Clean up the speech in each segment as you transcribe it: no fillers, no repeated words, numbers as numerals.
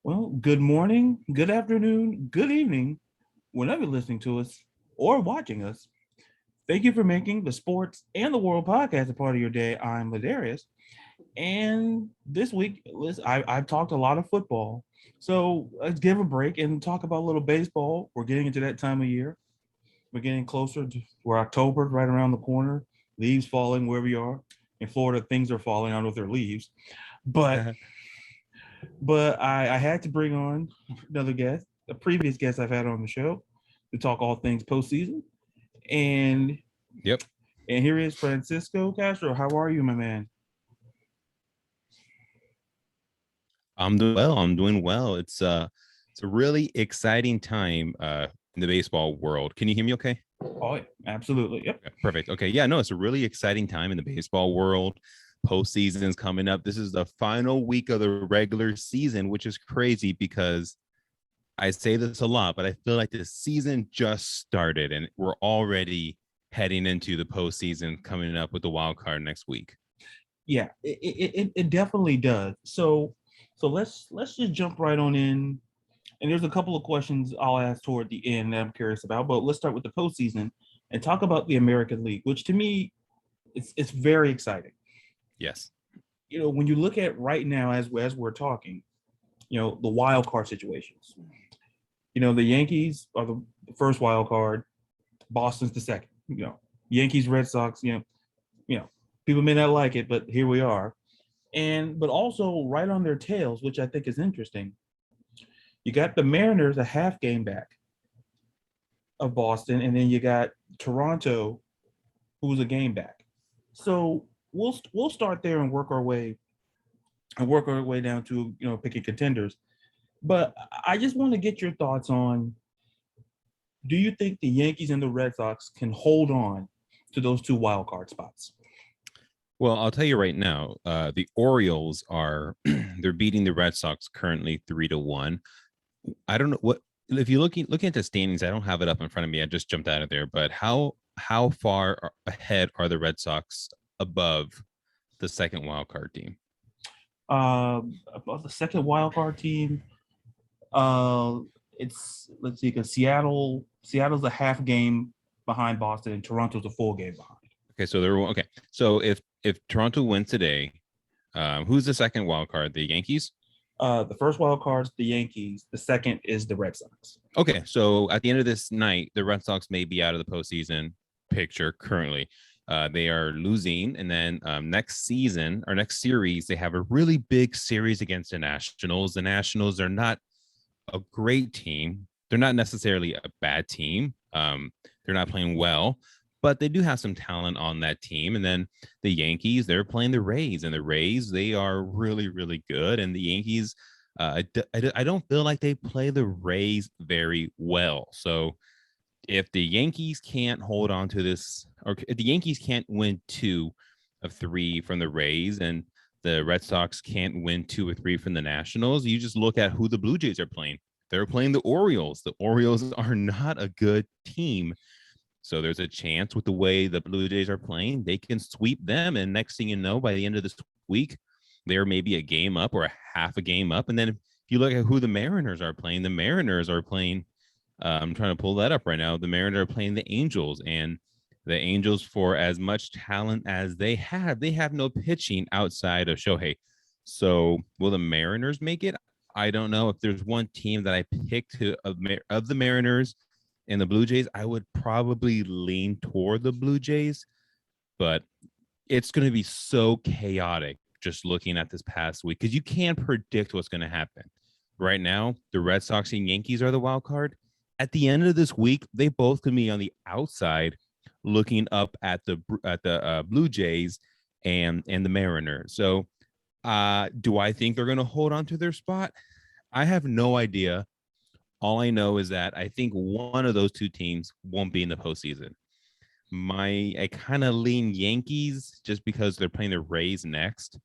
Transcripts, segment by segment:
Well, good morning, good afternoon, good evening, whenever you're listening to us or watching us. Thank you for making the Sports and the World podcast a part of your day. I'm Ladarius. And this week, I've talked a lot of football. So let's give a break and talk about a little baseball. We're getting into that time of year. We're getting closer to where October's right around the corner. Leaves falling wherever you are. In Florida, things are falling. I don't know if they're leaves. But but I had to bring on another guest, a previous guest I've had on the show, to talk all things postseason. And Yep. and here is Francisco Castro. How are you, my man? I'm doing well. I'm doing well. It's a really exciting time in the baseball world. Can you hear me okay? Oh, yeah, absolutely. Yep. Yeah, perfect. Okay. Yeah, no, it's a really exciting time in the baseball world. Postseason's coming up. This is the final week of the regular season, which is crazy because I say this a lot, but I feel like the season just started and we're already heading into the postseason coming up with the wild card next week. Yeah, it definitely does. So let's just jump right on in. And there's a couple of questions I'll ask toward the end that I'm curious about. But let's start with the postseason and talk about the American League, which to me it's very exciting. Yes. When you look at right now as we're talking, the wild card situations. The Yankees are the first wild card, Boston's the second. Yankees, Red Sox. People may not like it, but here we are. But also right on their tails, which I think is interesting. You got the Mariners a half game back of Boston, and then you got Toronto, who's a game back. So we'll start there and work our way down to picking contenders. But I just want to get your thoughts on: do you think the Yankees and the Red Sox can hold on to those two wild card spots? Well, I'll tell you right now, the Orioles are they're beating the Red Sox currently 3-1. I don't know what if you looking at the standings. I don't have it up in front of me. I just jumped out of there. But how far ahead are the Red Sox above the second wild card team? About the second wild card team, uh, it's let's see, because Seattle's a half game behind Boston, and Toronto's a full game behind. Okay, so they're okay. So if Toronto wins today, who's the second wild card? The Yankees. The first wild card's the Yankees. The second is the Red Sox. Okay, so at the end of this night, the Red Sox may be out of the postseason picture currently. They are losing, and then next season or next series, they have a really big series against the Nationals. The Nationals are not a great team. They're not necessarily a bad team. They're not playing well, but they do have some talent on that team. And then the Yankees, they're playing the Rays, and the Rays, they are really, really good. And the Yankees, I don't feel like they play the Rays very well. So if the Yankees can't hold on to this, or if the Yankees can't win 2 of 3 from the Rays, and the Red Sox can't win 2 or 3 from the Nationals, you just look at who the Blue Jays are playing. They're playing the Orioles. The Orioles are not a good team. So there's a chance with the way the Blue Jays are playing, they can sweep them. And next thing you know, by the end of this week, they're maybe a game up or a half a game up. And then if you look at who the Mariners are playing, the Mariners are playing. I'm trying to pull that up right now. The Mariners are playing the Angels, and the Angels, for as much talent as they have no pitching outside of Shohei. So will the Mariners make it? I don't know. If there's one team that I picked of the Mariners and the Blue Jays, I would probably lean toward the Blue Jays, but it's going to be so chaotic just looking at this past week because you can't predict what's going to happen. Right now, the Red Sox and Yankees are the wild card. At the end of this week, they both can be on the outside looking up at the Blue Jays and the Mariners. So, do I think they're going to hold on to their spot? I have no idea. All I know is that I think one of those two teams won't be in the postseason. I kind of lean Yankees just because they're playing the Rays next,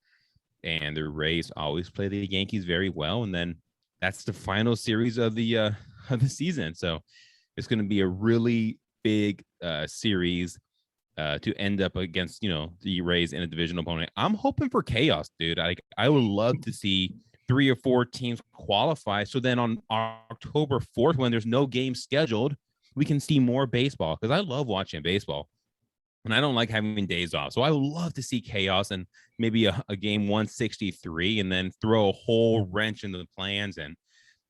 and the Rays always play the Yankees very well, and then that's the final series of the season. So it's going to be a really big series to end up against the Rays and a division opponent. I'm hoping for chaos, dude. I would love to see 3 or 4 teams qualify. So then on October 4th, when there's no game scheduled, we can see more baseball, because I love watching baseball and I don't like having days off. So I would love to see chaos and maybe a game 163, and then throw a whole wrench into the plans and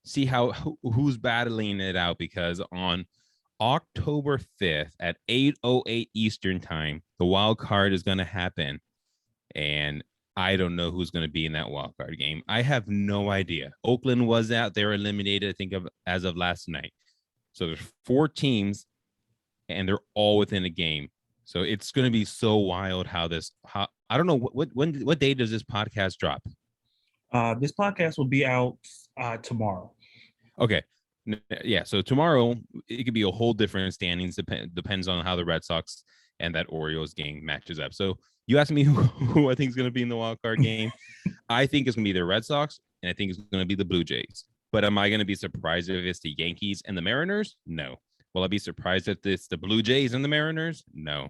see who's battling it out, because on October 5th at 8:08 Eastern time, the wild card is going to happen. And I don't know who's going to be in that wild card game. I have no idea. Oakland was out. They were eliminated, I think, as of last night. So there's 4 teams, and they're all within a game. So it's going to be so wild how I don't know what day does this podcast drop? This podcast will be out tomorrow. Okay. Yeah. So tomorrow it could be a whole different standings. Depends on how the Red Sox and that Orioles game matches up. So you asked me who I think is going to be in the wild card game. I think it's going to be the Red Sox, and I think it's going to be the Blue Jays. But am I going to be surprised if it's the Yankees and the Mariners? No. Will I be surprised if it's the Blue Jays and the Mariners? No.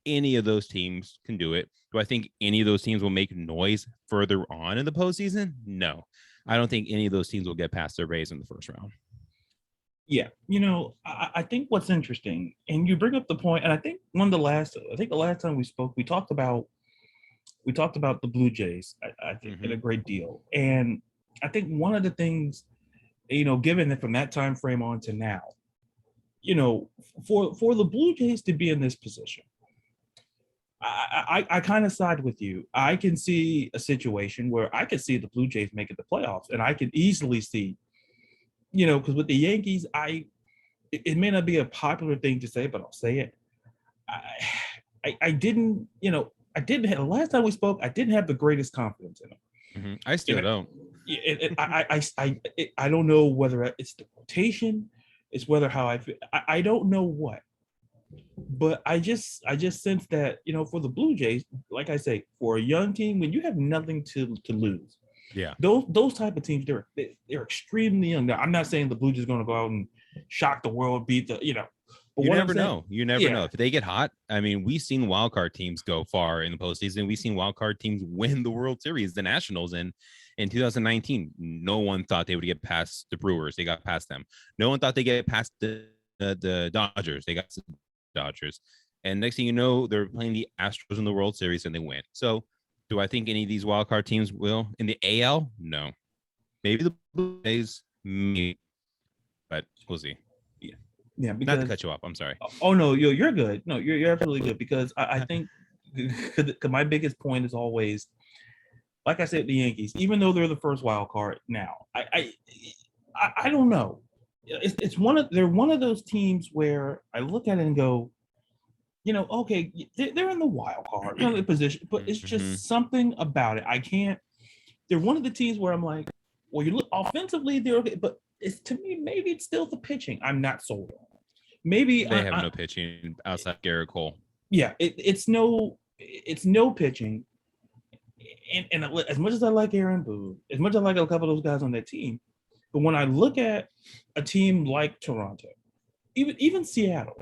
Any of those teams can do it. Do I think any of those teams will make noise further on in the postseason? No. I don't think any of those teams will get past their Rays in the first round. Yeah, I think what's interesting, and you bring up the point, and I think the last time we spoke, we talked about the Blue Jays. I think in a great deal, and I think one of the things, given that from that time frame on to now, for the Blue Jays to be in this position, I kind of side with you. I can see a situation where I could see the Blue Jays making the playoffs, and I could easily see, because with the Yankees, it may not be a popular thing to say, but I'll say it. I didn't have, last time we spoke, I didn't have the greatest confidence in them. Mm-hmm. I still don't. I don't know whether it's the rotation, it's whether how I feel. I don't know what, but I just sense that, for the Blue Jays, like I say, for a young team, when you have nothing to lose, yeah, those type of teams, they're extremely young. Now, I'm not saying the Blue Jays are going to go out and shock the world, beat the, but you never know. You never know if they get hot. I mean, we've seen wild card teams go far in the postseason. We've seen wild card teams win the World Series, the Nationals, in 2019. No one thought they would get past the Brewers. They got past them. No one thought they get past the Dodgers. They got the Dodgers, and next thing you know, they're playing the Astros in the World Series and they win. So, do I think any of these wild card teams will in the AL? No. Maybe the Blue Jays, maybe, but we'll see. Yeah, because, not to cut you off. I'm sorry. Oh no, you're good. No, you're absolutely good, because I think my biggest point is always, like I said, the Yankees, even though they're the first wild card now, I don't know. They're one of those teams where I look at it and go, okay, they're in the wild card, the position, but it's just something about it. They're one of the teams where I'm like, well, you look offensively, they're okay, but to me, maybe it's still the pitching I'm not sold on. Maybe they have no pitching outside Garrett Cole. Yeah, it's no pitching. And as much as I like Aaron Boone, as much as I like a couple of those guys on that team, but when I look at a team like Toronto, even Seattle,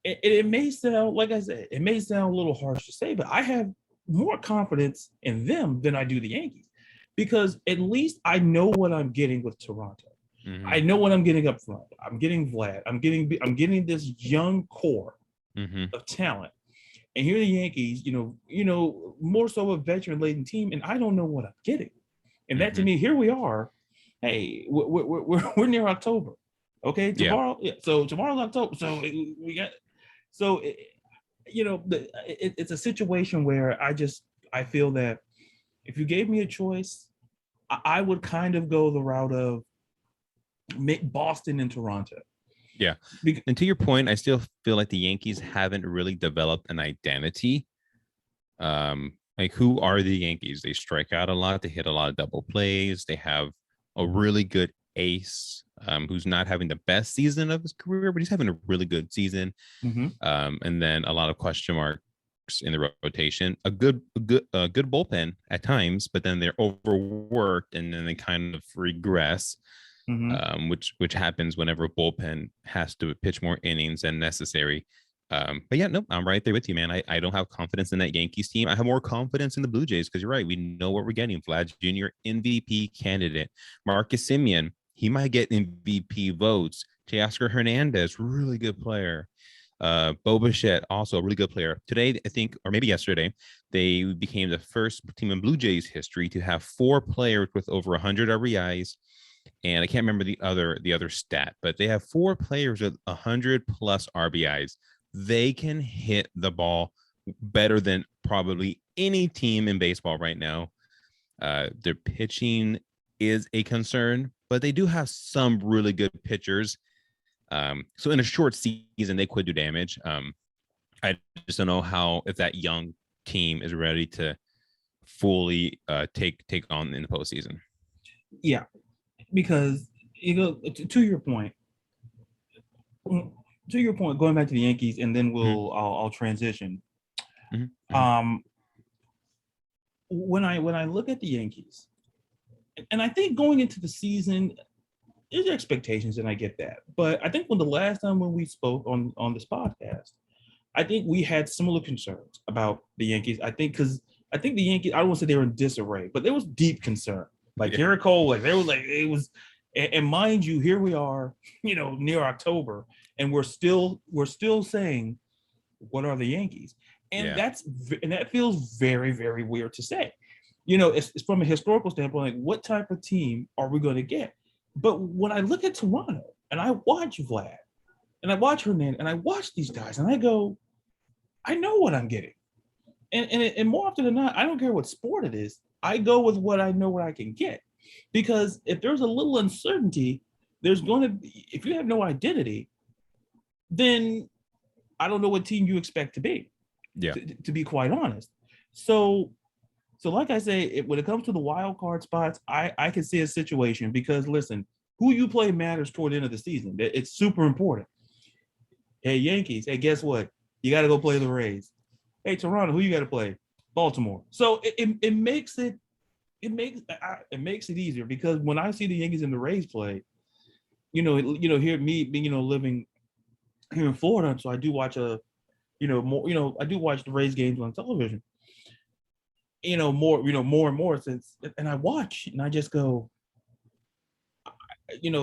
it may sound, like I said, it may sound a little harsh to say, but I have more confidence in them than I do the Yankees, because at least I know what I'm getting with Toronto. Mm-hmm. I know what I'm getting up front. I'm getting Vlad. I'm getting this young core of talent. And here are the Yankees, more so a veteran-laden team, and I don't know what I'm getting. And that, to me, here we are. Hey, we're near October. Okay, tomorrow. Yeah. So tomorrow's October. So we got. So it's a situation where I feel that if you gave me a choice, I would kind of go the route of Boston and Toronto. Yeah. And to your point, I still feel like the Yankees haven't really developed an identity. Like, who are the Yankees? They strike out a lot. They hit a lot of double plays. They have a really good ace who's not having the best season of his career, but he's having a really good season. And then a lot of question marks in the rotation. A good bullpen at times, but then they're overworked and then they kind of regress. Which happens whenever a bullpen has to pitch more innings than necessary. But yeah, no, I'm right there with you, man. I don't have confidence in that Yankees team. I have more confidence in the Blue Jays because you're right. We know what we're getting. Vlad Jr., MVP candidate. Marcus Simeon, he might get MVP votes. Teoscar Hernandez, really good player. Bo Bichette, also a really good player. Today, I think, or maybe yesterday, they became the first team in Blue Jays history to have 4 players with over 100 RBIs. And I can't remember the other stat, but they have 4 players with 100 plus RBIs. They can hit the ball better than probably any team in baseball right now. Their pitching is a concern, but they do have some really good pitchers. So in a short season, they could do damage. I just don't know if that young team is ready to fully take on in the postseason. Yeah, because to your point, going back to the Yankees, and then I'll transition. Mm-hmm. When I look at the Yankees, and I think going into the season, there's expectations, and I get that. But I think when we spoke on this podcast, I think we had similar concerns about the Yankees. I think the Yankees, I don't want to say they were in disarray, but there was deep concern. Like Garrett Cole, like they were like it was. And mind you, here we are, near October, and we're still saying, what are the Yankees? And that feels very, very weird to say. It's from a historical standpoint, like what type of team are we going to get? But when I look at Toronto and I watch Vlad and I watch Hernandez and I watch these guys and I go, I know what I'm getting. And more often than not, I don't care what sport it is. I go with what I know what I can get. Because if there's a little uncertainty, there's going to be, if you have no identity, then I don't know what team you expect to be. Yeah. To be quite honest. So like I say, when it comes to the wild card spots, I can see a situation because listen, who you play matters toward the end of the season. It's super important. Hey, Yankees. Hey, guess what? You got to go play the Rays. Hey, Toronto, who you got to play? Baltimore. So it makes it easier because when I see the Yankees and the Rays play, here me being living here in Florida, so I do watch I do watch the Rays games on television. More and more and I watch and I just go,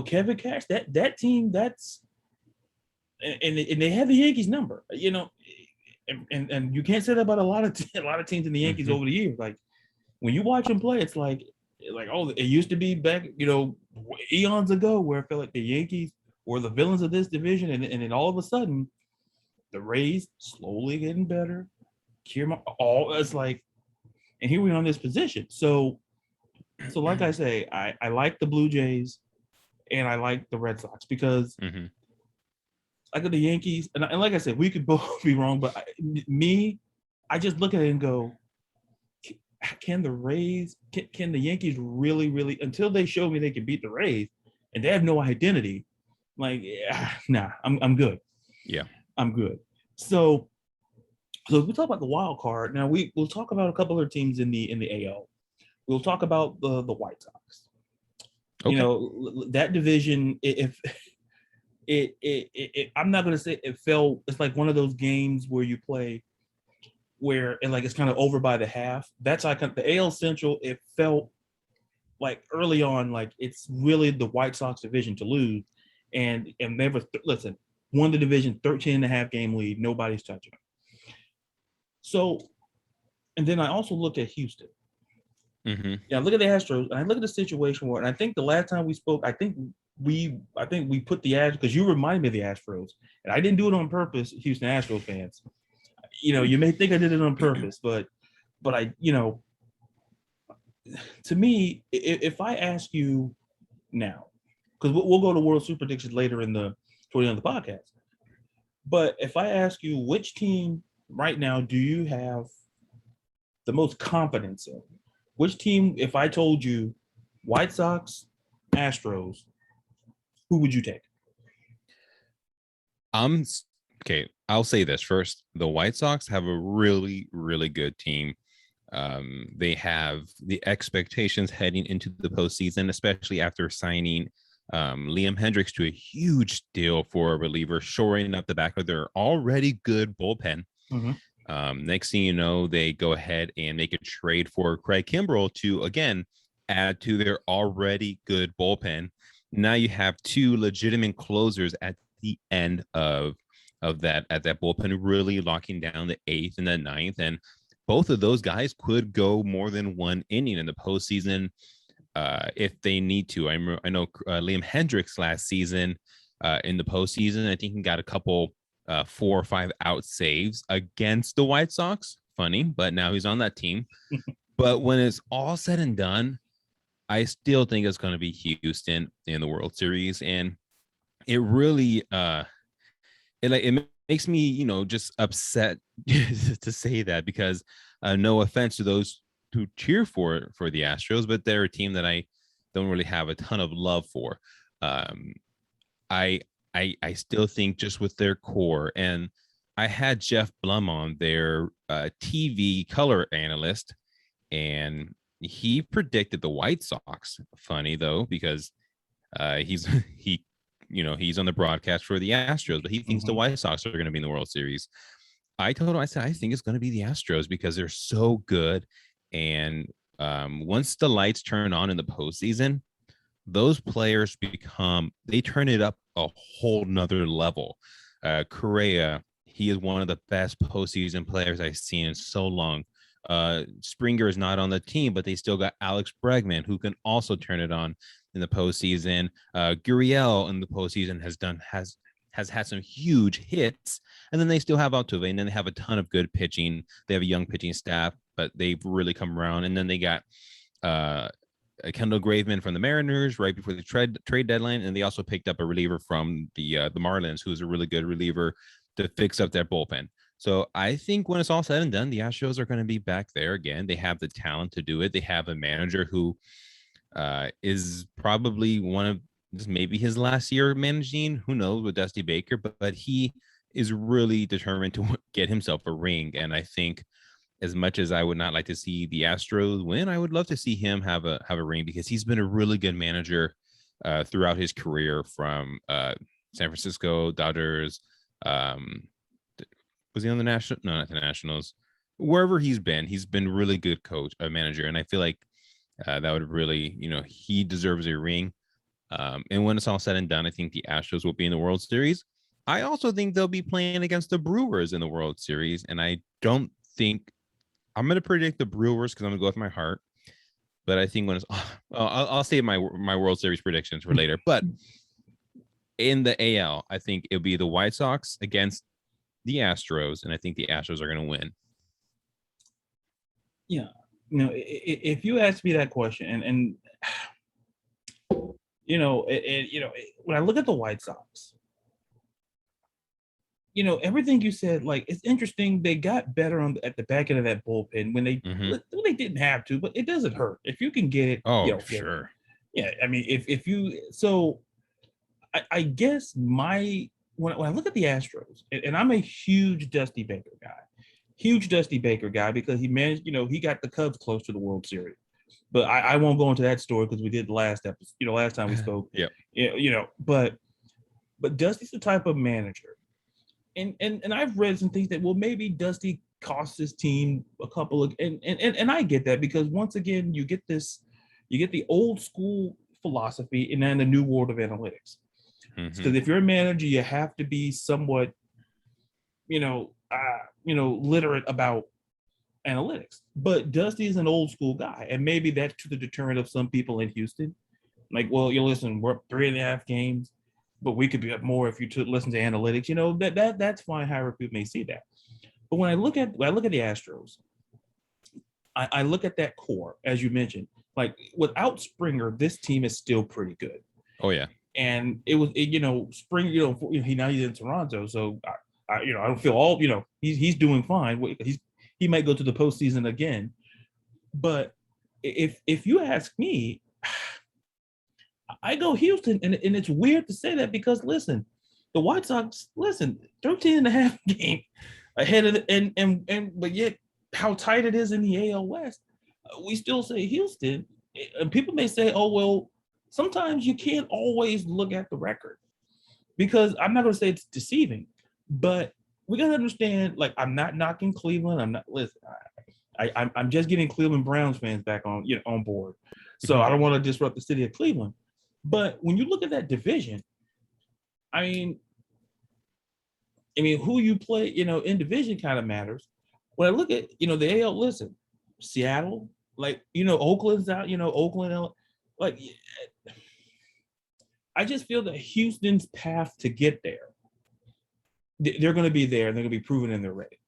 Kevin Cash, that team, that's and they have the Yankees number, and you can't say that about a lot of teams in the Yankees over the years. Like when you watch them play, it's like oh, it used to be back eons ago where I felt like the Yankees were the villains of this division, and then all of a sudden the Rays slowly getting better. It's like, and here we are in this position. So like I say, I like the Blue Jays and I like the Red Sox because I got the Yankees, and like I said, we could both be wrong, but I just look at it and go, can the Rays, can the Yankees really, until they show me they can beat the Rays, and they have no identity, like, nah, I'm good. Yeah, I'm good. So if we talk about the wild card, now we'll talk about a couple of teams in the AL. We'll talk about the White Sox. Okay. That division, if I'm not going to say it fell. It's like one of those games where you play where it's kind of over by the half. That's like the AL Central. It felt like early on, like it's really the White Sox division to lose. And never, listen, won the division 13.5 game lead. Nobody's touching them. So, and then I also looked at Houston. Yeah, look at the Astros, and I look at the situation where, and I think the last time we spoke, I think we put the Astros, because you reminded me of the Astros, and I didn't do it on purpose, Houston Astros fans. You may think I did it on purpose, but I, to me, if I ask you now, because we'll go to World Super Predictions later toward the end of the podcast, but if I ask you which team right now do you have the most confidence in? Which team, if I told you White Sox, Astros, who would you take? Okay. I'll say this first. The White Sox have a really, really good team. They have the expectations heading into the postseason, especially after signing Liam Hendricks to a huge deal for a reliever, shoring up the back of their already good bullpen. Next thing you know, they go ahead and make a trade for Craig Kimbrell to, again, add to their already good bullpen. Now you have two legitimate closers at the end of that bullpen, really locking down the 8th and the 9th. And both of those guys could go more than one inning in the postseason if they need to. I know Liam Hendricks last season in the postseason, I think he got a couple 4 or 5 out saves against the White Sox. Funny, but now he's on that team. But when it's all said and done, I still think it's going to be Houston in the World Series. And it really it makes me, just upset to say that, because no offense to those who cheer for the Astros, but they're a team that I don't really have a ton of love for. I still think just with their core, and I had Jeff Blum on, their TV color analyst, and he predicted the White Sox. Funny though, because he's on the broadcast for the Astros, but he thinks the White Sox are going to be in the World Series. I told him, I said, I think it's going to be the Astros because they're so good. And once the lights turn on in the postseason, those players they turn it up a whole nother level. Correa, he is one of the best postseason players I've seen in so long. Springer is not on the team, but they still got Alex Bregman, who can also turn it on in the postseason. Gurriel in the postseason has had some huge hits, and then they still have Altuve, and then they have a ton of good pitching. They have a young pitching staff, but they've really come around. And then they got Kendall Graveman from the Mariners right before the trade deadline, and they also picked up a reliever from the Marlins, who's a really good reliever to fix up their bullpen. So I think when it's all said and done, the Astros are going to be back there again. They have the talent to do it. They have a manager who is probably one of maybe his last year managing, who knows, with Dusty Baker, but he is really determined to get himself a ring. And I think as much as I would not like to see the Astros win, I would love to see him have a ring, because he's been a really good manager throughout his career, from San Francisco, Dodgers. Was he on the National? No, not the Nationals. Wherever he's been really good coach, a manager. And I feel like that would really, he deserves a ring. And when it's all said and done, I think the Astros will be in the World Series. I also think they'll be playing against the Brewers in the World Series. And I don't think I'm going to predict the Brewers, because I'm going to go with my heart. But I think when it's, I'll save my World Series predictions for later. But in the AL, I think it'll be the White Sox against the Astros, and I think the Astros are going to win. Yeah, if you ask me that question, and when I look at the White Sox, everything you said, like, it's interesting. They got better at the back end of that bullpen when they didn't have to, but it doesn't hurt if you can get it. Oh, sure. Yeah, I mean, if you so, I guess when I look at the Astros, and I'm a huge Dusty Baker guy, because he managed, he got the Cubs close to the World Series. But I won't go into that story because we did the last episode, last time we spoke. Yeah. But Dusty's the type of manager, and I've read some things that, well, maybe Dusty cost his team a couple of, and I get that, because once again, you get the old school philosophy and then the new world of analytics. Because if you're a manager, you have to be somewhat, literate about analytics. But Dusty is an old school guy, and maybe that's to the deterrent of some people in Houston. Like, well, listen, we're up 3.5 games, but we could be up more if you listen to analytics. That's fine. However, people may see that. But when I look at the Astros, I look at that core, as you mentioned. Like, without Springer, this team is still pretty good. Oh yeah. And it was, Springer, now he's in Toronto, so I don't feel all, he's doing fine. He might go to the postseason again, but if you ask me, I go Houston, and it's weird to say that, because listen, the White Sox, 13.5 game ahead of but yet how tight it is in the AL West, we still say Houston, and people may say, oh well, sometimes you can't always look at the record, because I'm not going to say it's deceiving, but we got to understand, like, I'm not knocking Cleveland. I'm not, listen, I'm just getting Cleveland Browns fans back on, on board. So I don't want to disrupt the city of Cleveland. But when you look at that division, I mean, who you play, in division kind of matters. When I look at, the AL, listen, Seattle, like, Oakland's out, Oakland, like, I just feel that Houston's path to get there, they're going to be there. And they're going to be proven and they're ready.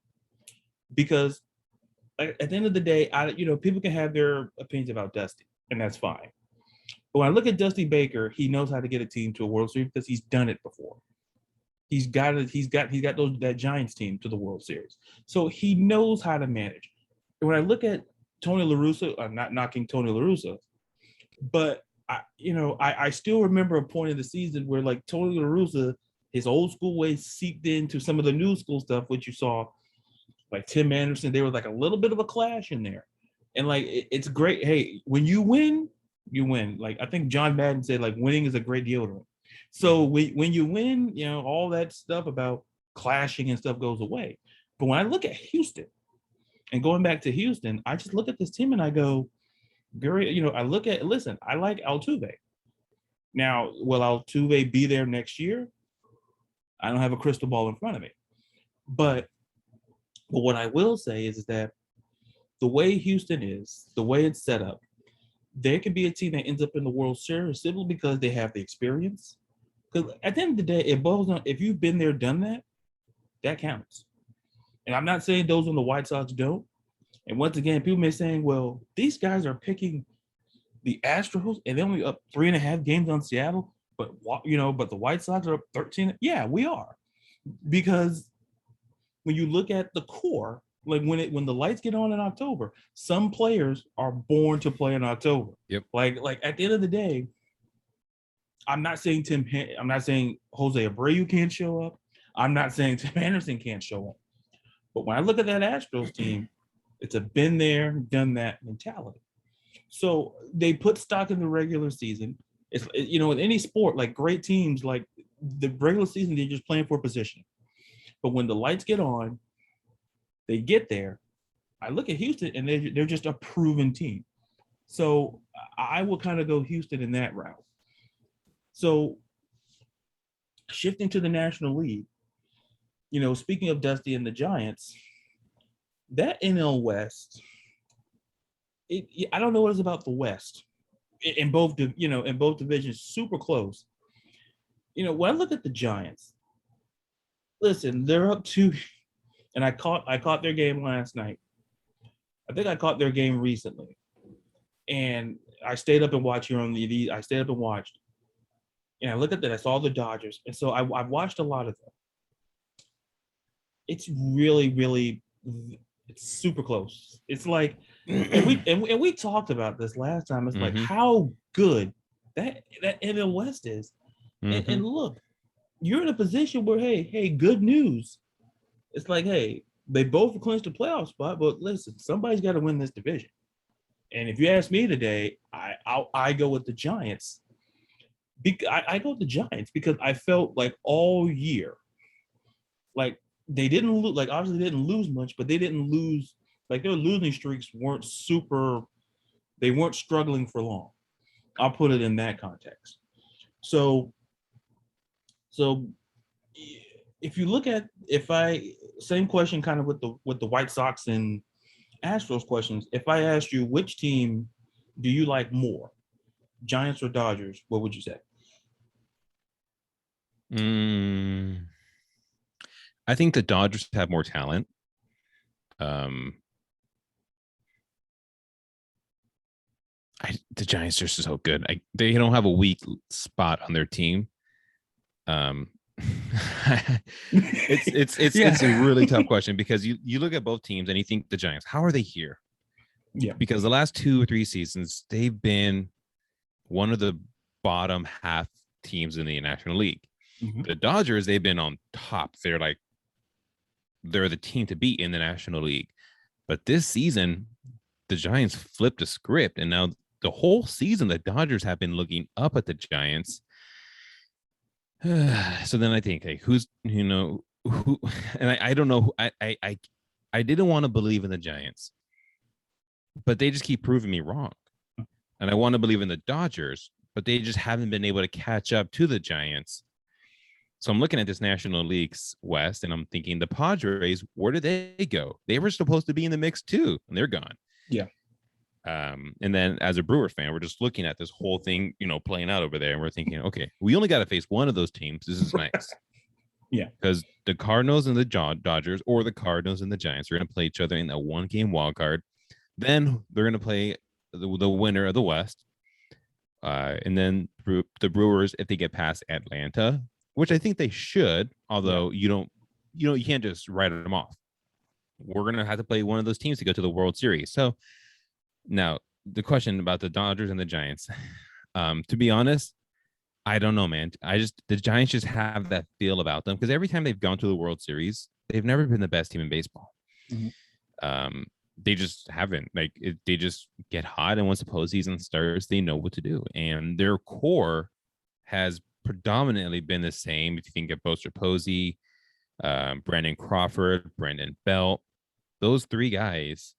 Because at the end of the day, people can have their opinions about Dusty, and that's fine. But when I look at Dusty Baker, he knows how to get a team to a World Series because he's done it before. He's got it. He's got that Giants team to the World Series, so he knows how to manage. And when I look at Tony La Russa, I'm not knocking Tony La Russa, but I still remember a point in the season where, like, Tony La Russa, his old school ways seeped into some of the new school stuff, which you saw, like Tim Anderson. There was like a little bit of a clash in there, and like it's great. Hey, when you win, you win. Like, I think John Madden said, like, winning is a great deodorant. So when you win, all that stuff about clashing and stuff goes away. But when I look at Houston, and going back to Houston, I just look at this team and I go, Gary, I like Altuve. Now, will Altuve be there next year? I don't have a crystal ball in front of me. But what I will say is that the way Houston is, the way it's set up, there could be a team that ends up in the World Series simply because they have the experience. Because at the end of the day, it boils down, if you've been there, done that, that counts. And I'm not saying those on the White Sox don't. And once again, people may be saying, well, these guys are picking the Astros and they're only up 3.5 games on Seattle, but but the White Sox are up 13. Yeah, we are. Because when you look at the core, like when the lights get on in October, some players are born to play in October. Yep. Like at the end of the day, I'm not saying Jose Abreu can't show up. I'm not saying Tim Anderson can't show up. But when I look at that Astros team, it's a been there, done that mentality. So they put stock in the regular season. It's, in any sport, like, great teams, like, the regular season, they're just playing for position. But when the lights get on, they get there. I look at Houston, and they're just a proven team. So I will kind of go Houston in that route. So shifting to the National League, speaking of Dusty and the Giants, that NL West, I don't know what it's about the West in both divisions, super close. When I look at the Giants, listen, they're up 2, and I caught their game last night. I think I caught their game recently, and I stayed up and watched here on the. I stayed up and watched, and I look at that. I saw the Dodgers, and so I've watched a lot of them. It's really, really, it's super close. It's like, and we talked about this last time. It's like how good that NL West is, and look, you're in a position where hey, good news. It's like, hey, they both clinched a playoff spot, but listen, somebody's got to win this division. And if you ask me today, I go with the Giants. I go with the Giants because I felt like all year, like, they didn't lose, like, obviously they didn't lose much, but they didn't lose, like, their losing streaks weren't they weren't struggling for long. I'll put it in that context. So if you look at, same question kind of with the White Sox and Astros questions, if I asked you which team do you like more, Giants or Dodgers, what would you say? I think the Dodgers have more talent. The Giants are so good. They don't have a weak spot on their team. It's a really tough question because you look at both teams and you think the Giants, how are they here? Yeah, because the last 2 or 3 seasons they've been one of the bottom half teams in the National League. The Dodgers, they've been on top. They're the team to beat in the National League. But this season, the Giants flipped a script, and now the whole season, the Dodgers have been looking up at the Giants. So then I think, hey, who's, who, and I don't know. I didn't want to believe in the Giants, but they just keep proving me wrong. And I want to believe in the Dodgers, but they just haven't been able to catch up to the Giants. So I'm looking at this National League's West, and I'm thinking the Padres, where did they go? They were supposed to be in the mix too, and they're gone. Yeah. And then as a Brewer fan, we're just looking at this whole thing, playing out over there, and we're thinking, okay, we only got to face one of those teams. This is nice. Yeah. Because the Cardinals and the Dodgers, or the Cardinals and the Giants, are going to play each other in a one-game wild card. Then they're going to play the winner of the West. And then the Brewers, if they get past Atlanta, which I think they should, although you can't just write them off. We're going to have to play one of those teams to go to the World Series. So now the question about the Dodgers and the Giants, to be honest, I don't know, man. The Giants just have that feel about them because every time they've gone to the World Series, they've never been the best team in baseball. Mm-hmm. They just haven't. They just get hot, and once the postseason starts, they know what to do. And their core has predominantly been the same. If you think of Buster Posey, Brandon Crawford, Brandon Belt, those three guys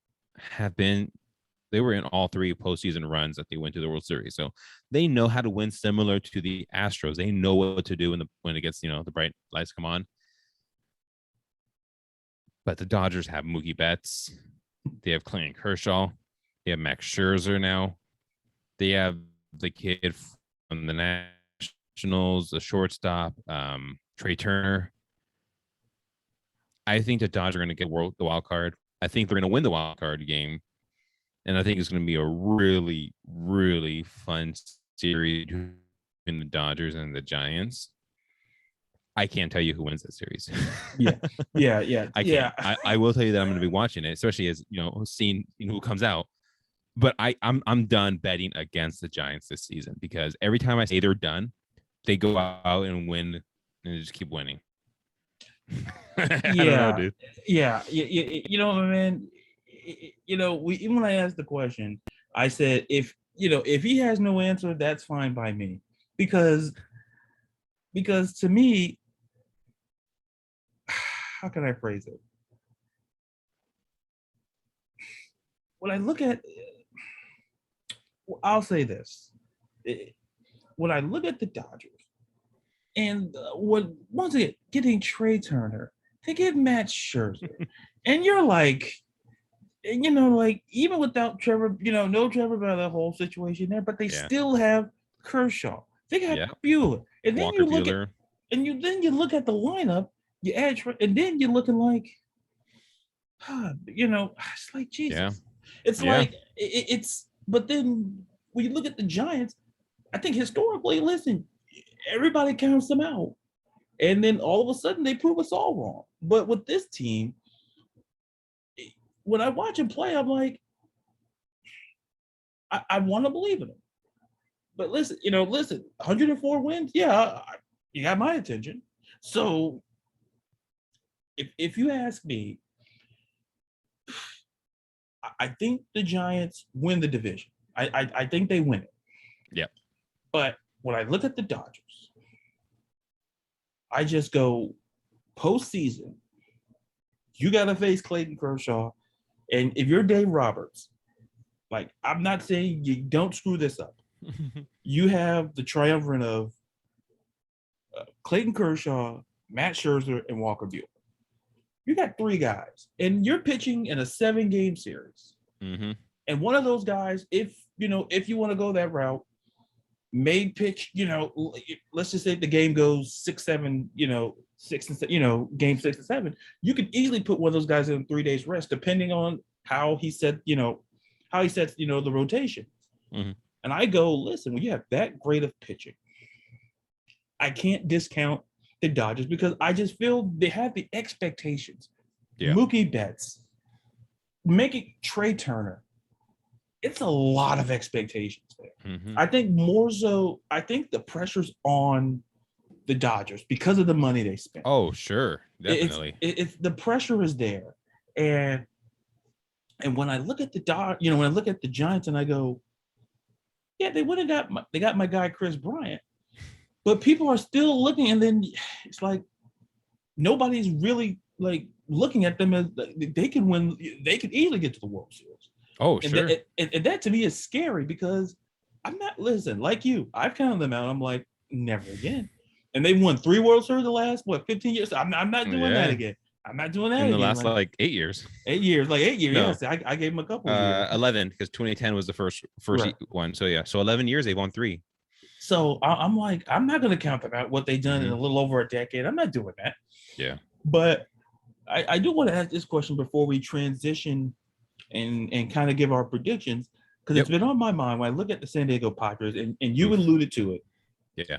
they were in all three postseason runs that they went to the World Series. So they know how to win, similar to the Astros. They know what to do when it gets, the bright lights come on. But the Dodgers have Mookie Betts. They have Clayton Kershaw. They have Max Scherzer now. They have the kid from the Nationals, the shortstop, Trey Turner. I think the Dodgers are going to get the wild card. I think they're going to win the wild card game. And I think it's going to be a really, really fun series between the Dodgers and the Giants. I can't tell you who wins that series. Yeah. I will tell you that I'm going to be watching it, especially as seeing who comes out. But I'm done betting against the Giants this season because every time I say they're done, they go out and win and just keep winning. I don't know, dude. Yeah. Man. Even when I asked the question, I said if he has no answer, that's fine by me, because to me, how can I phrase it? When I look at, I'll say this: when I look at the Dodgers, and once again getting Trey Turner, they get Matt Scherzer, and you're like. Even without Trevor, no Trevor by the whole situation there, but they still have Kershaw. They got Buehler, and then you look at, you look at the lineup. You add, and then you're looking like, it's like Jesus. Yeah. It's like it's. But then when you look at the Giants, I think historically, listen, everybody counts them out, and then all of a sudden they prove us all wrong. But with this team. When I watch him play, I'm like, I want to believe in him. But listen, 104 wins, you got my attention. So if you ask me, I think the Giants win the division. I think they win it. Yeah. But when I look at the Dodgers, I just go postseason. You got to face Clayton Kershaw. And if you're Dave Roberts, I'm not saying you don't screw this up. You have the triumvirate of Clayton Kershaw, Matt Scherzer, and Walker Buehler. You got three guys, and you're pitching in a 7-game series. Mm-hmm. And one of those guys, if you want to go that route, may pitch. Let's just say the game goes 6-7. 6 and 7, game 6 and 7, you could easily put one of those guys in 3 days rest, depending on how he sets the rotation. Mm-hmm. And I go, listen, when you have that great of pitching, I can't discount the Dodgers because I just feel they have the expectations. Yeah. Mookie Betts, making Trey Turner, it's a lot of expectations there. Mm-hmm. I think more so, the pressure's on the Dodgers because of the money they spent. Oh, sure. Definitely. It's the pressure is there. And when I look at the when I look at the Giants and I go, Yeah, they went and got my guy Chris Bryant, but people are still looking, and then it's like nobody's really like looking at them as they can win. They could easily get to the World Series. Oh, And sure. and that to me is scary because I'm not like you. I've counted them out. I'm like never again. And they've won 3 World Series the last 15 years. I'm not doing that again. I'm not doing that in the again. last like 8 years. 8 years, like 8 years. No. Yes, I gave them a couple years. 11 because 2010 was the first Right. one. So yeah, so 11 years they've won 3. So I'm like, I'm not going to count them out what they've done in a little over a decade. I'm not doing that. Yeah. But I do want to ask this question before we transition and kind of give our predictions, because it's been on my mind when I look at the San Diego Padres, and you alluded to it. Yeah.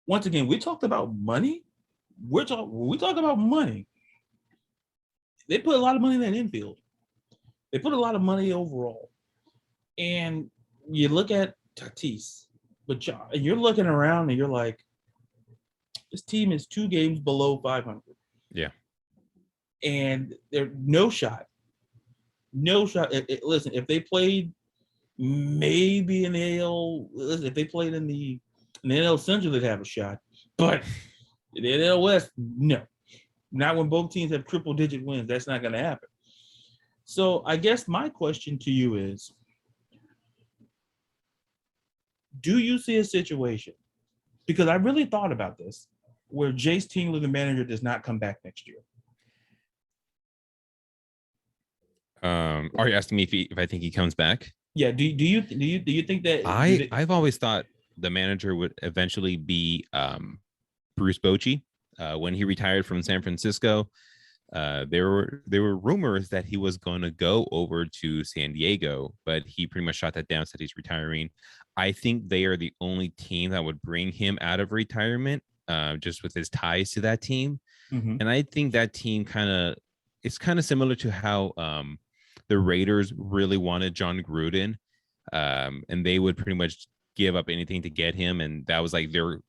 Once again, we talked about money. We talk about money. They put a lot of money in that infield. They put a lot of money overall. And you look at Tatis, but you're looking around and you're like, this team is 2 games below 500. Yeah. And they're no shot. Listen, if they played maybe in the AL, if they played in the AL Central, they'd have a shot. But in the AL West, no. Not when both teams have triple-digit wins. That's not going to happen. So I guess my question to you is, do you see a situation, because I really thought about this, where Jace Tingler, the manager, does not come back next year? Are you asking me if I think he comes back? Yeah. Do you think that I've always thought the manager would eventually be Bruce Bochy. When he retired from San Francisco, there were rumors that he was going to go over to San Diego, but he pretty much shot that down, said he's retiring. I think they are the only team that would bring him out of retirement, just with his ties to that team. Mm-hmm. And I think that team it's kind of similar to how the Raiders really wanted John Gruden, and they would pretty much give up anything to get him, and that was like their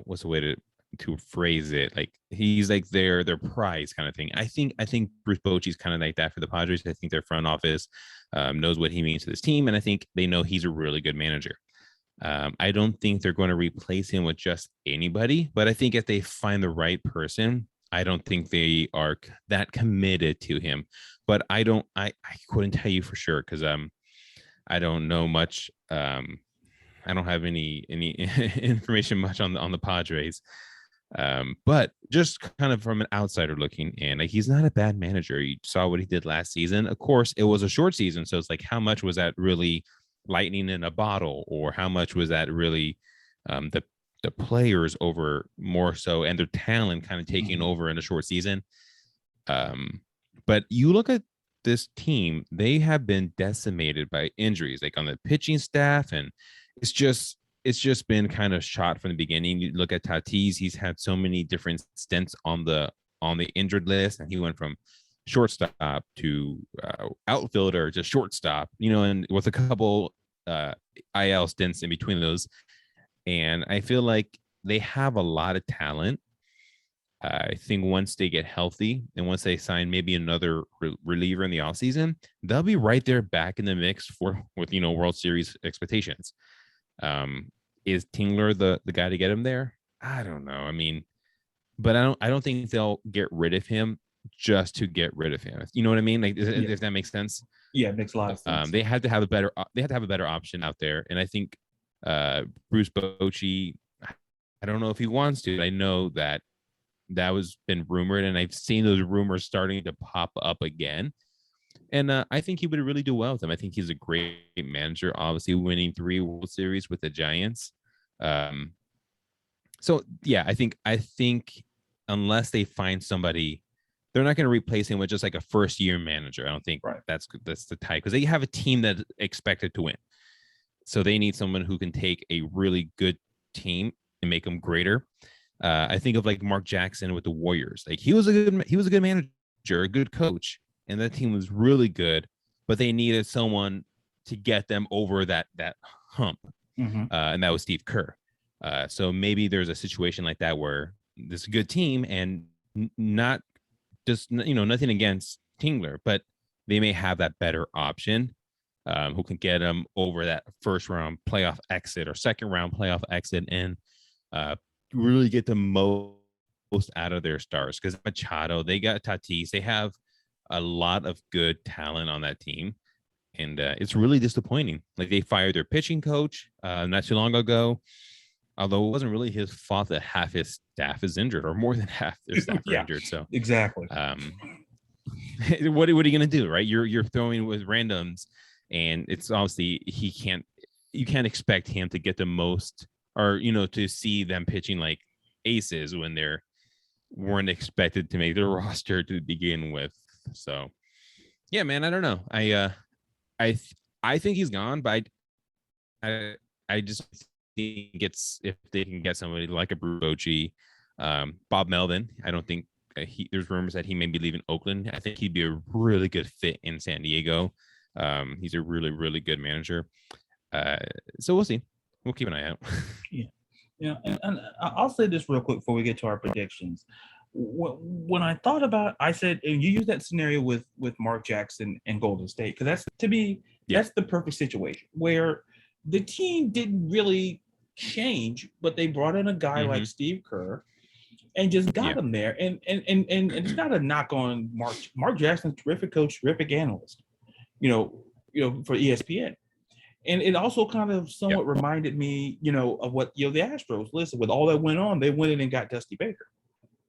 what's the way to phrase it? Like he's like their prize kind of thing. I think Bruce Bochy's kind of like that for the Padres. I think their front office knows what he means to this team, and I think they know he's a really good manager. I don't think they're going to replace him with just anybody, but I think if they find the right person, I don't think they are that committed to him. But I couldn't tell you for sure because I don't know much. I don't have any information much on the Padres. But just kind of from an outsider looking in, like he's not a bad manager. You saw what he did last season. Of course, it was a short season, so it's like how much was that really lightning in a bottle, or how much was that really the players over more so and their talent kind of taking over in a short season. But you look at this team, they have been decimated by injuries, like on the pitching staff, and it's just been kind of shot from the beginning. You look at Tatis, he's had so many different stints on the injured list, and he went from shortstop to outfielder to shortstop, and with a couple IL stints in between those. And I feel like they have a lot of talent. I think once they get healthy and once they sign maybe another reliever in the offseason, they'll be right there back in the mix with World Series expectations. Is Tingler the guy to get him there? I don't know. I mean, but I don't think they'll get rid of him just to get rid of him. You know what I mean? Like, if that makes sense. Yeah, it makes a lot of sense. They had to have a better option out there, and I think Bruce Bochy, I don't know if he wants to. I know that was been rumored, and I've seen those rumors starting to pop up again. And I think he would really do well with them. I think he's a great manager, obviously winning 3 World Series with the Giants. So yeah, I think unless they find somebody, they're not going to replace him with just like a first-year manager. I don't think that's the type, because they have a team that's expected to win. So they need someone who can take a really good team and make them greater. I think of like Mark Jackson with the Warriors. Like he was a good manager, a good coach, and that team was really good, but they needed someone to get them over that hump, and that was Steve Kerr. So maybe there's a situation like that where this is a good team, and not just nothing against Tingler, but they may have that better option. who can get them over that first round playoff exit or second round playoff exit and really get the most out of their stars. Because Machado, they got Tatis, they have a lot of good talent on that team. And it's really disappointing. Like they fired their pitching coach not too long ago, although it wasn't really his fault that half his staff is injured or more than half their staff are injured. So exactly. What are you going to do, right? You're throwing with randoms, and it's obviously you can't expect him to get the most, or to see them pitching like aces when they're weren't expected to make the roster to begin with. So yeah, man, I don't know. I think he's gone, but I just think it's if they can get somebody like a Bruce Bochy, Bob Melvin. I don't think there's rumors that he may be leaving Oakland. I think he'd be a really good fit in San Diego. He's a really, really good manager. So we'll see. We'll keep an eye out. Yeah. And I'll say this real quick before we get to our predictions. When I thought about, I said, and you use that scenario with Mark Jackson and Golden State, because that's, to me, that's the perfect situation where the team didn't really change, but they brought in a guy like Steve Kerr and just got him there. And it's not a knock on Mark Jackson's terrific coach, terrific analyst, for ESPN. And it also kind of somewhat reminded me, of what, the Astros, listen, with all that went on, they went in and got Dusty Baker.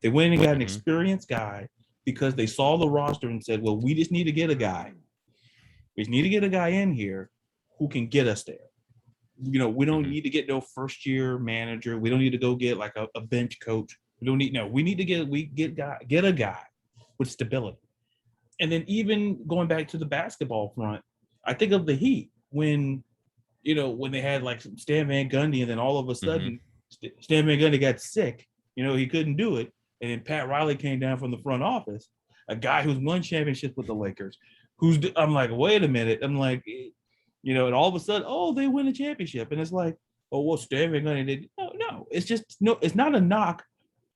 They went in and got an experienced guy because they saw the roster and said, well, we just need to get a guy. We just need to get a guy in here who can get us there. We don't need to get no first year manager. We don't need to go get like a bench coach. We need to get a guy with stability. And then even going back to the basketball front, I think of the Heat when they had like Stan Van Gundy, and then all of a sudden Stan Van Gundy got sick. He couldn't do it. And then Pat Riley came down from the front office, a guy who's won championships with the Lakers, I'm like, wait a minute. I'm like, and all of a sudden, they win a championship. And it's like, Stan Van Gundy did. No, it's just, it's not a knock.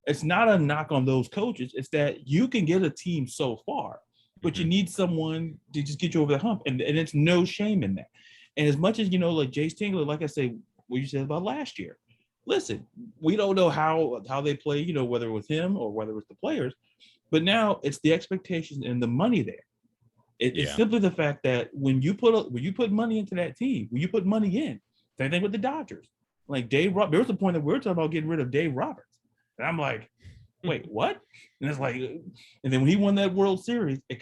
It's not a knock on those coaches. It's that you can get a team so far, but you need someone to just get you over the hump. And it's no shame in that. And as much as, like Jace Tingler, like I say, what you said about last year, listen, we don't know how they play, whether it was him or whether it was the players, but now it's the expectations and the money there. It's simply the fact that when you put money into that team, when you put money in, same thing with the Dodgers. Like Dave Roberts, there was a point that we were talking about getting rid of Dave Roberts. And I'm like, wait, what? And it's like, and then when he won that World Series, it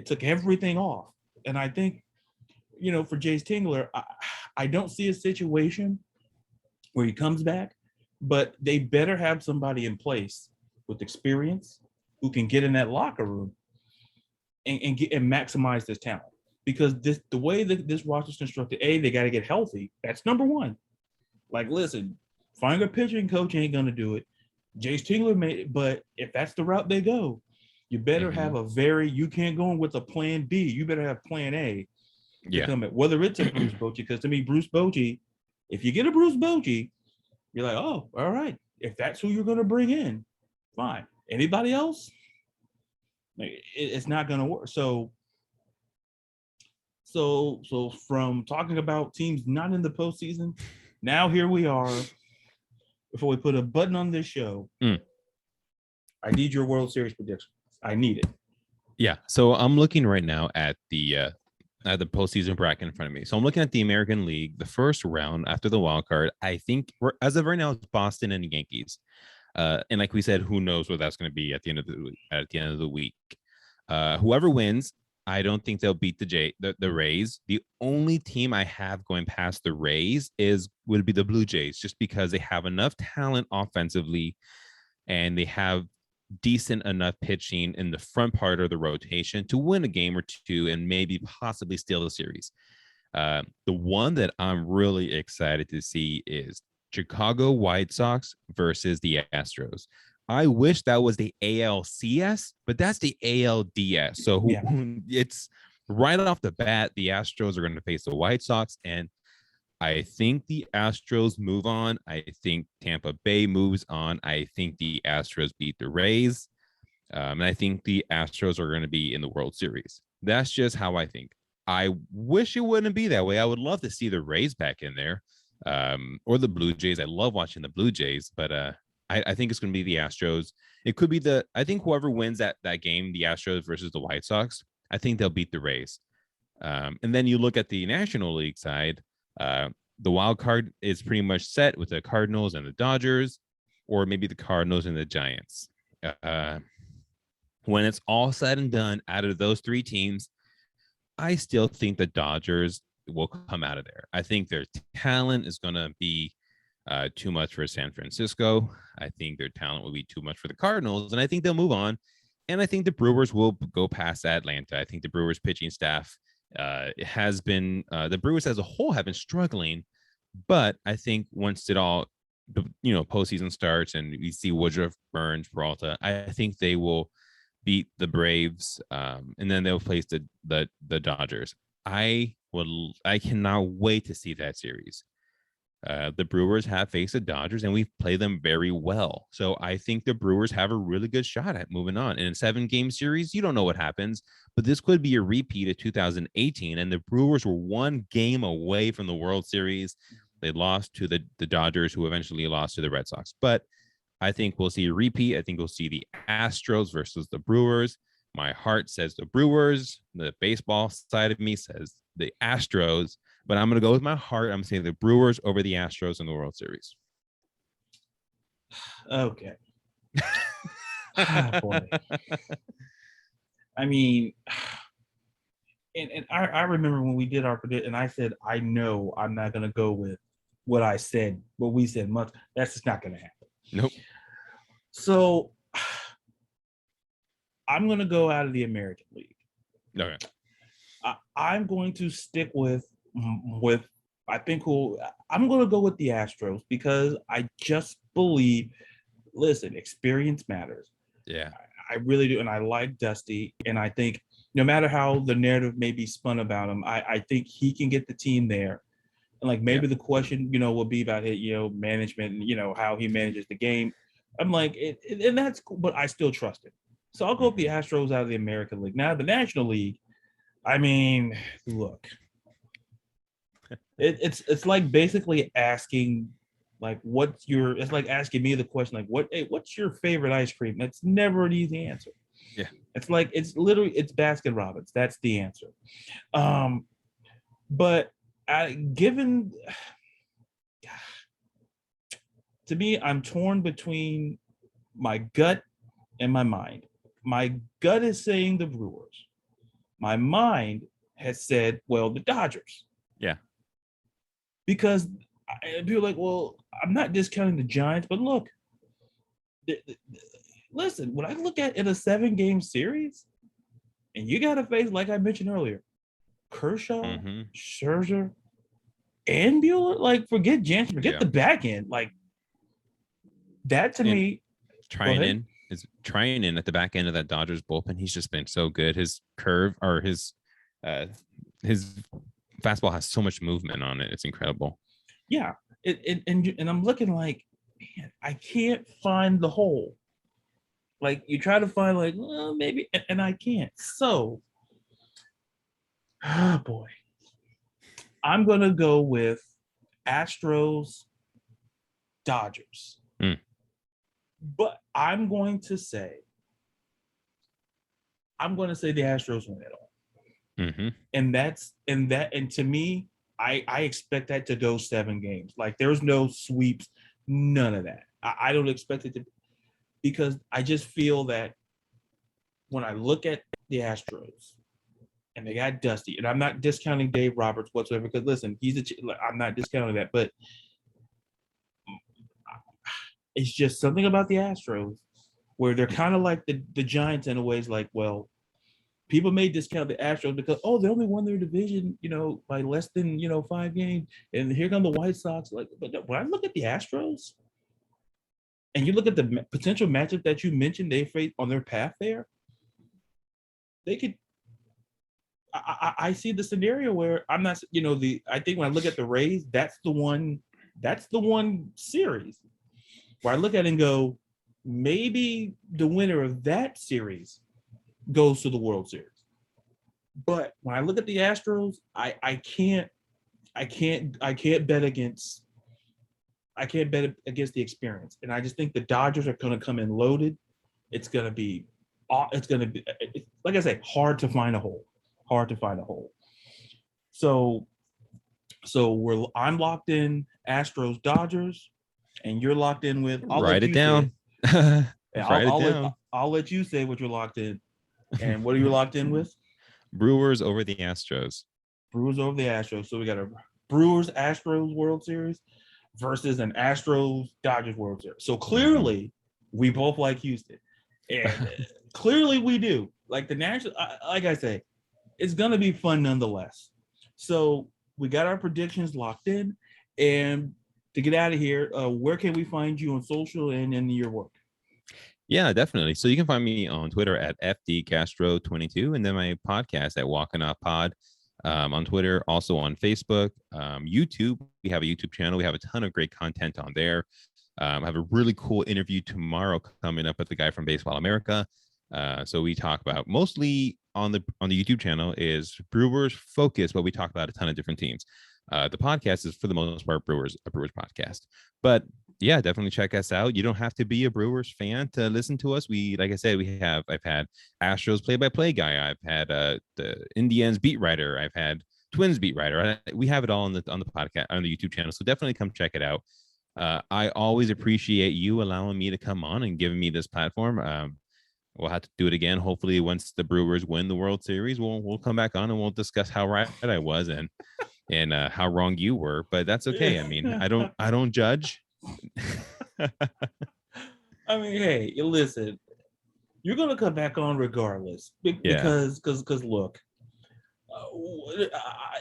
took everything off. And I think, for Jace Tingler, I don't see a situation where he comes back, but they better have somebody in place with experience who can get in that locker room and maximize this talent. Because the way that this roster is constructed, they got to get healthy. That's number one. Like, listen, finding a pitching coach ain't gonna do it. Jace Tingler made, but if that's the route they go, you better have you can't go in with a plan B. You better have plan A. Whether it's a Bruce Bochy, because to me, Bruce Bochy, if you get a Bruce Bochy, you're like, oh, all right. If that's who you're gonna bring in, fine. Anybody else? It's not gonna work. So from talking about teams not in the postseason, now here we are. Before we put a button on this show, I need your World Series prediction. I need it. Yeah. So I'm looking right now at the postseason bracket in front of me. So I'm looking at the American League, the first round after the wild card. I think as of right now, it's Boston and the Yankees. And like we said, who knows what that's going to be at the end of the week. Whoever wins, I don't think they'll beat the Rays. The only team I have going past the Rays would be the Blue Jays, just because they have enough talent offensively and they have decent enough pitching in the front part of the rotation to win a game or two and maybe possibly steal the series. The one that I'm really excited to see is Chicago White Sox versus the Astros. I wish that was the ALCS, but that's the ALDS. So it's right off the bat, the Astros are going to face the White Sox, and I think the Astros move on. I think Tampa Bay moves on. I think the Astros beat the Rays, and I think the Astros are going to be in the World Series. That's just how I think. I wish it wouldn't be that way. I would love to see the Rays back in there, or the Blue Jays. I love watching the Blue Jays, but I think it's going to be the Astros. It could be I think whoever wins that game, the Astros versus the White Sox, I think they'll beat the Rays. And then you look at the National League side, the wild card is pretty much set with the Cardinals and the Dodgers, or maybe the Cardinals and the Giants. When it's all said and done, out of those three teams, I still think the Dodgers will come out of there. I think their talent is going to be too much for San Francisco. I think their talent will be too much for the Cardinals, and I think they'll move on. And I think the Brewers will go past Atlanta. I think the Brewers pitching staff has been the Brewers as a whole have been struggling, but I think once it all postseason starts and we see Woodruff, Burns, Peralta, I think they will beat the Braves, and then they'll face the Dodgers. I cannot wait to see that series. The Brewers have faced the Dodgers and we've played them very well. So I think the Brewers have a really good shot at moving on. And in a 7-game series, you don't know what happens, but this could be a repeat of 2018. And the Brewers were 1 game away from the World Series. They lost to the Dodgers, who eventually lost to the Red Sox. But I think we'll see a repeat. I think we'll see the Astros versus the Brewers. My heart says the Brewers. The baseball side of me says the Astros. But I'm going to go with my heart. I'm saying the Brewers over the Astros in the World Series. Okay. Boy. I mean, and I remember when we did our prediction, and I said, I know I'm not going to go with what we said much. That's just not going to happen. Nope. So I'm going to go out of the American League. Okay. I'm going to stick with I think I'm going to go with the Astros because I just believe, listen, experience matters. Yeah. I really do. And I like Dusty. And I think no matter how the narrative may be spun about him, I think he can get the team there. And like maybe the question, will be about it, management and, how he manages the game. I'm like, and that's cool, but I still trust him. So I'll go with the Astros out of the American League. Now, the National League, I mean, look. It's like basically asking, like, it's like asking me the question, like, what's your favorite ice cream? That's never an easy answer. Yeah. It's like, it's Baskin Robbins. That's the answer. But to me, I'm torn between my gut and my mind. My gut is saying the Brewers. My mind has said, well, the Dodgers. Yeah. Because people are like, well, I'm not discounting the Giants, but look, listen, when I look at in a 7-game series, and you got to face, like I mentioned earlier, Kershaw, Scherzer, and Buehler, like forget Jansen, forget the back end, like that to me. Trying in at the back end of that Dodgers bullpen, he's just been so good. His curve or his fastball has so much movement on it. It's incredible. Yeah. And I'm looking like, man, I can't find the hole. Like you try to find like, well, maybe, and I can't. So, oh boy, I'm going to go with Astros, Dodgers. But I'm going to say the Astros win it all. And to me, I expect that to go 7 games. Like there's no sweeps, none of that. I don't expect it to, because I just feel that when I look at the Astros and they got Dusty, and I'm not discounting Dave Roberts whatsoever, because listen, I'm not discounting that, but it's just something about the Astros where they're kind of like the Giants in a way. It's like, well, people may discount the Astros because, they only won their division, by less than, 5 games. And here come the White Sox. Like, but when I look at the Astros and you look at the potential matchup that you mentioned they face on their path there, they could, I see the scenario where I'm not, I think when I look at the Rays, that's the one series where I look at it and go, maybe the winner of that series goes to the World Series. But when I look at the Astros, I can't bet against the experience. And I just think the Dodgers are going to come in loaded. It's going to be like I say, hard to find a hole. So I'm locked in Astros Dodgers, and you're locked in with. Write it down. I'll let you say what you're locked in. And what are you locked in with? Brewers over the Astros. Brewers over the Astros. So we got a Brewers Astros World Series versus an Astros Dodgers World Series. So clearly, we both like Houston, and clearly we do. Like the national, like I say, it's gonna be fun nonetheless. So we got our predictions locked in, and to get out of here, where can we find you on social and in your work? Yeah, definitely. So you can find me on Twitter at FDCastro22, and then my podcast at Walking Off Pod. On Twitter, also on Facebook, YouTube. We have a YouTube channel. We have a ton of great content on there. I have a really cool interview tomorrow coming up with the guy from Baseball America. So we talk about mostly on the YouTube channel is Brewers focus, but we talk about a ton of different teams. The podcast is for the most part a Brewers podcast. But yeah, definitely check us out. You don't have to be a Brewers fan to listen to us. Like I said, I've had Astros play-by-play guy. I've had the Indians beat writer. I've had Twins beat writer. We have it all on the podcast, on the YouTube channel. So definitely come check it out. I always appreciate you allowing me to come on and giving me this platform. We'll have to do it again. Hopefully, once the Brewers win the World Series, we'll come back on and we'll discuss how right I was and how wrong you were. But that's okay. I mean, I don't judge. I mean, hey, listen, you're gonna come back on regardless because look,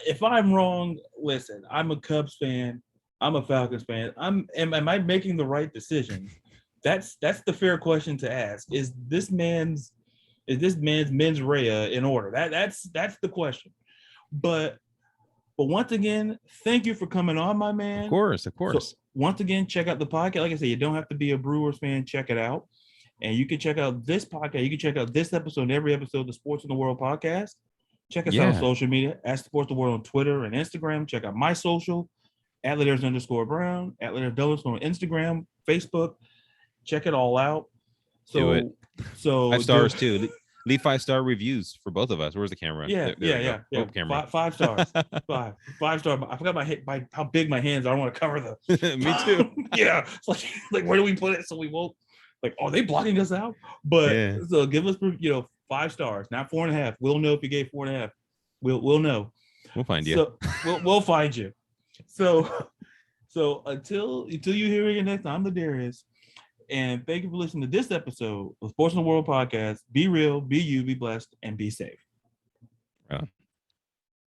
if I'm wrong, listen, I'm a Cubs fan, I'm a Falcons fan. Am I making the right decision? That's the fair question to ask. Is this man's mens rea in order? That's the question. But once again, thank you for coming on, my man. Of course. So, once again, check out the podcast. Like I said, you don't have to be a Brewers fan. Check it out. And you can check out this podcast. You can check out this episode and every episode of the Sports in the World podcast. Check us out on social media, at Sports in the World on Twitter and Instagram. Check out my social, @Letters_Brown, @Letters_ on Instagram, Facebook. Check it all out. Do it. So 5 stars too. Leave 5-star reviews for both of us. Where's the camera? Yeah. Oh, camera. 5 stars. 5 star. I forgot how big my hands are. I don't want to cover the. Me too. Yeah. It's like where do we put it so we won't are they blocking us out? But so give us 5 stars, not 4.5. We'll know if you gave 4.5. We'll know. We'll find you. So we'll find you. So until you hear again next time, I'm the Darius. And thank you for listening to this episode of Sports in the World podcast. Be real, be you, be blessed, and be safe.